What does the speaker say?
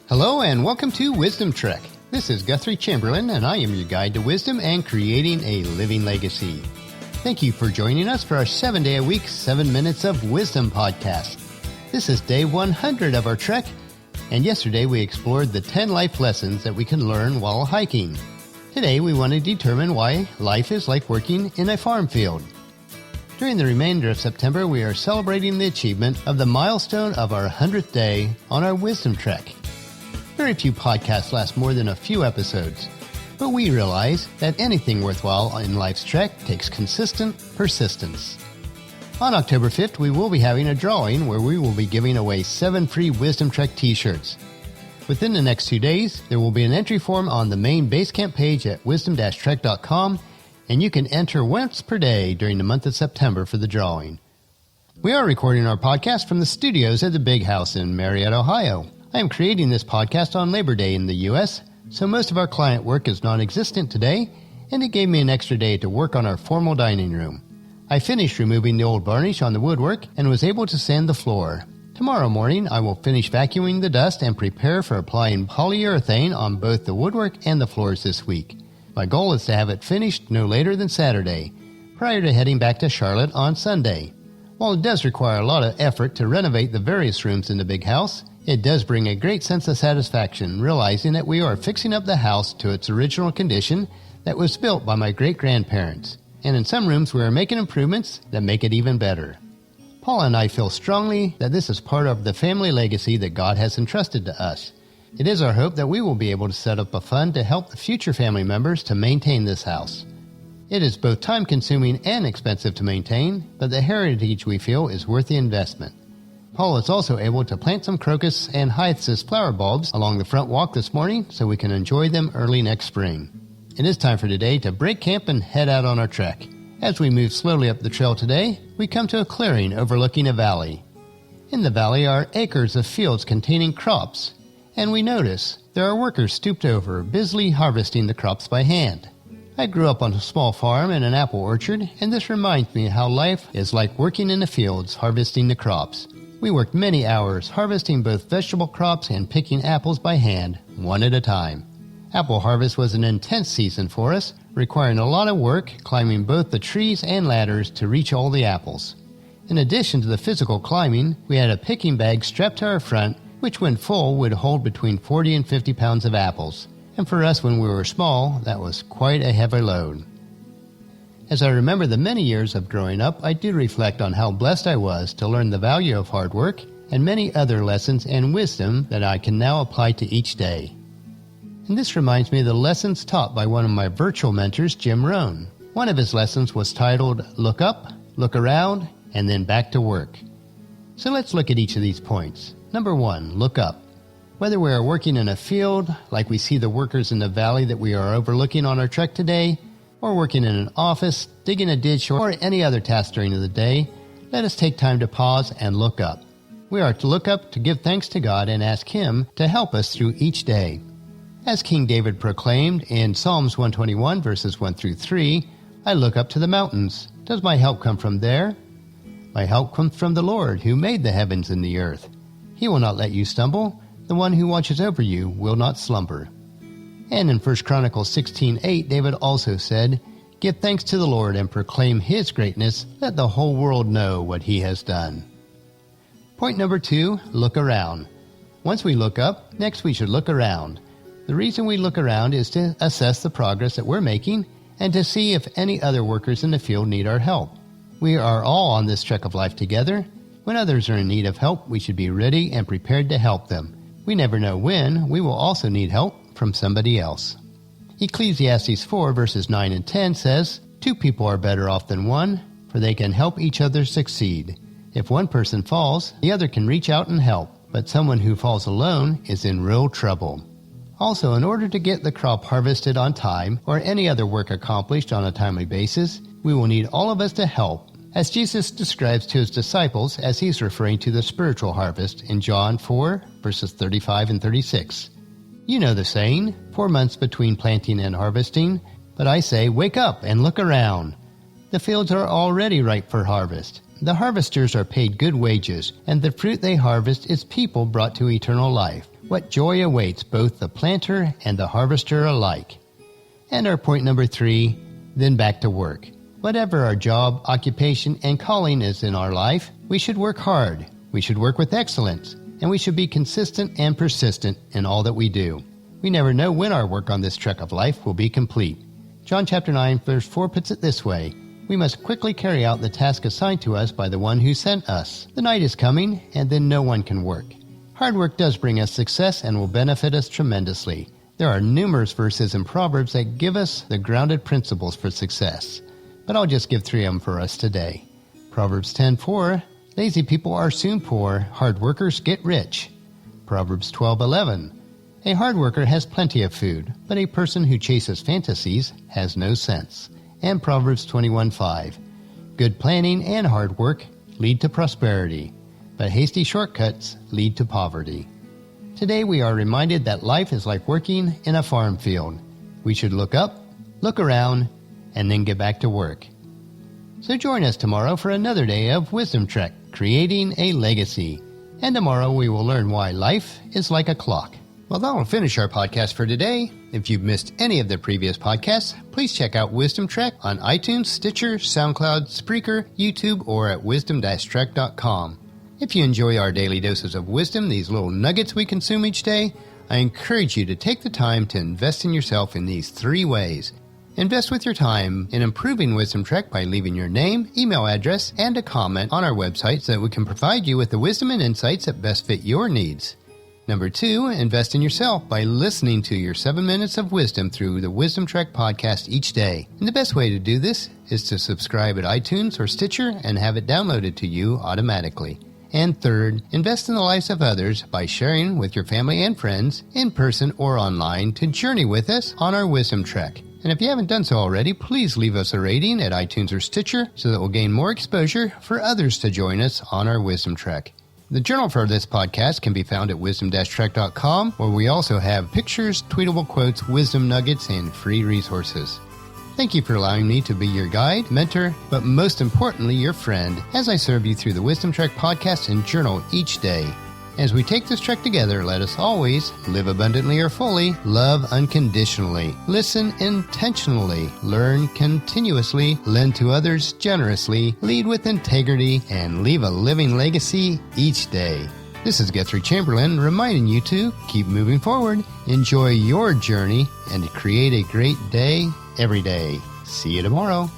Hello and welcome to Wisdom Trek. This is Guthrie Chamberlain and I am your guide to wisdom and creating a living legacy. Thank you for joining us for our 7-day-a-week, 7 Minutes of Wisdom podcast. This is day 100 of our trek, and yesterday we explored the 10 life lessons that we can learn while hiking. Today we want to determine why life is like working in a farm field. During the remainder of September, we are celebrating the achievement of the milestone of our 100th day on our Wisdom Trek. Very few podcasts last more than a few episodes, but we realize that anything worthwhile in life's trek takes consistent persistence. On October 5th, we will be having a drawing where we will be giving away 7 free Wisdom Trek t-shirts. Within the next 2 days, there will be an entry form on the main Basecamp page at wisdom-trek.com, and you can enter once per day during the month of September for the drawing. We are recording our podcast from the studios at the Big House in Marietta, Ohio. I am creating this podcast on Labor Day in the U.S., so most of our client work is non-existent today, and it gave me an extra day to work on our formal dining room. I finished removing the old varnish on the woodwork and was able to sand the floor. Tomorrow morning, I will finish vacuuming the dust and prepare for applying polyurethane on both the woodwork and the floors this week. My goal is to have it finished no later than Saturday, prior to heading back to Charlotte on Sunday. While it does require a lot of effort to renovate the various rooms in the big house, it does bring a great sense of satisfaction realizing that we are fixing up the house to its original condition that was built by my great-grandparents. And in some rooms we are making improvements that make it even better. Paula and I feel strongly that this is part of the family legacy that God has entrusted to us. It is our hope that we will be able to set up a fund to help the future family members to maintain this house. It is both time-consuming and expensive to maintain, but the heritage we feel is worth the investment. Paul is also able to plant some crocus and hyacinth flower bulbs along the front walk this morning so we can enjoy them early next spring. It is time for today to break camp and head out on our trek. As we move slowly up the trail today, we come to a clearing overlooking a valley. In the valley are acres of fields containing crops, and we notice there are workers stooped over, busily harvesting the crops by hand. I grew up on a small farm in an apple orchard, and this reminds me how life is like working in the fields, harvesting the crops. We worked many hours harvesting both vegetable crops and picking apples by hand, one at a time. Apple harvest was an intense season for us, requiring a lot of work climbing both the trees and ladders to reach all the apples. In addition to the physical climbing, we had a picking bag strapped to our front, which when full would hold between 40 and 50 pounds of apples. And for us when we were small, that was quite a heavy load. As I remember the many years of growing up, I do reflect on how blessed I was to learn the value of hard work and many other lessons and wisdom that I can now apply to each day. And this reminds me of the lessons taught by one of my virtual mentors, Jim Rohn. One of his lessons was titled, Look Up, Look Around, and Then Back to Work. So let's look at each of these points. Number 1, look up. Whether we are working in a field, like we see the workers in the valley that we are overlooking on our trek today, or working in an office, digging a ditch, or any other task during the day, let us take time to pause and look up. We are to look up to give thanks to God and ask Him to help us through each day. As King David proclaimed in Psalms 121 verses 1 through 3, I look up to the mountains. Does my help come from there? My help comes from the Lord who made the heavens and the earth. He will not let you stumble. The one who watches over you will not slumber. And in 1 Chronicles 16:8, David also said, Give thanks to the Lord and proclaim His greatness. Let the whole world know what He has done. Point number 2, look around. Once we look up, next we should look around. The reason we look around is to assess the progress that we're making and to see if any other workers in the field need our help. We are all on this trek of life together. When others are in need of help, we should be ready and prepared to help them. We never know when we will also need help from somebody else. Ecclesiastes 4 verses 9 and 10 says, 2 people are better off than one, for they can help each other succeed. If one person falls, the other can reach out and help, but someone who falls alone is in real trouble. Also, in order to get the crop harvested on time or any other work accomplished on a timely basis, we will need all of us to help, as Jesus describes to His disciples as He's referring to the spiritual harvest in John 4 verses 35 and 36. You know the saying, 4 months between planting and harvesting, but I say, wake up and look around. The fields are already ripe for harvest. The harvesters are paid good wages, and the fruit they harvest is people brought to eternal life. what joy awaits both the planter and the harvester alike. And our point number 3, then back to work. Whatever our job, occupation, and calling is in our life, we should work hard, we should work with excellence, and we should be consistent and persistent in all that we do. We never know when our work on this trek of life will be complete. John chapter 9, verse 4 puts it this way: we must quickly carry out the task assigned to us by the one who sent us. The night is coming, and then no one can work. Hard work does bring us success and will benefit us tremendously. There are numerous verses in Proverbs that give us the grounded principles for success, but I'll just give 3 of them for us today. Proverbs 10:4, lazy people are soon poor, hard workers get rich. Proverbs 12:11, a hard worker has plenty of food, but a person who chases fantasies has no sense. And Proverbs 21:5, good planning and hard work lead to prosperity, but hasty shortcuts lead to poverty. Today we are reminded that life is like working in a farm field. We should look up, look around, and then get back to work. So join us tomorrow for another day of Wisdom Trek, creating a legacy. And tomorrow we will learn why life is like a clock. Well, that'll finish our podcast for today. If you've missed any of the previous podcasts, please check out Wisdom Trek on iTunes, Stitcher, SoundCloud, Spreaker, YouTube, or at wisdom-trek.com. If you enjoy our daily doses of wisdom, these little nuggets we consume each day, I encourage you to take the time to invest in yourself in these 3 ways. Invest with your time in improving Wisdom Trek by leaving your name, email address, and a comment on our website so that we can provide you with the wisdom and insights that best fit your needs. Number 2, invest in yourself by listening to your 7 minutes of wisdom through the Wisdom Trek podcast each day. And the best way to do this is to subscribe at iTunes or Stitcher and have it downloaded to you automatically. And third, invest in the lives of others by sharing with your family and friends, in person or online, to journey with us on our Wisdom Trek. And if you haven't done so already, please leave us a rating at iTunes or Stitcher so that we'll gain more exposure for others to join us on our Wisdom Trek. The journal for this podcast can be found at wisdom-trek.com, where we also have pictures, tweetable quotes, wisdom nuggets, and free resources. Thank you for allowing me to be your guide, mentor, but most importantly, your friend, as I serve you through the Wisdom Trek podcast and journal each day. As we take this trek together, let us always live abundantly or fully, love unconditionally, listen intentionally, learn continuously, lend to others generously, lead with integrity, and leave a living legacy each day. This is Guthrie Chamberlain reminding you to keep moving forward, enjoy your journey, and to create a great day every day. See you tomorrow.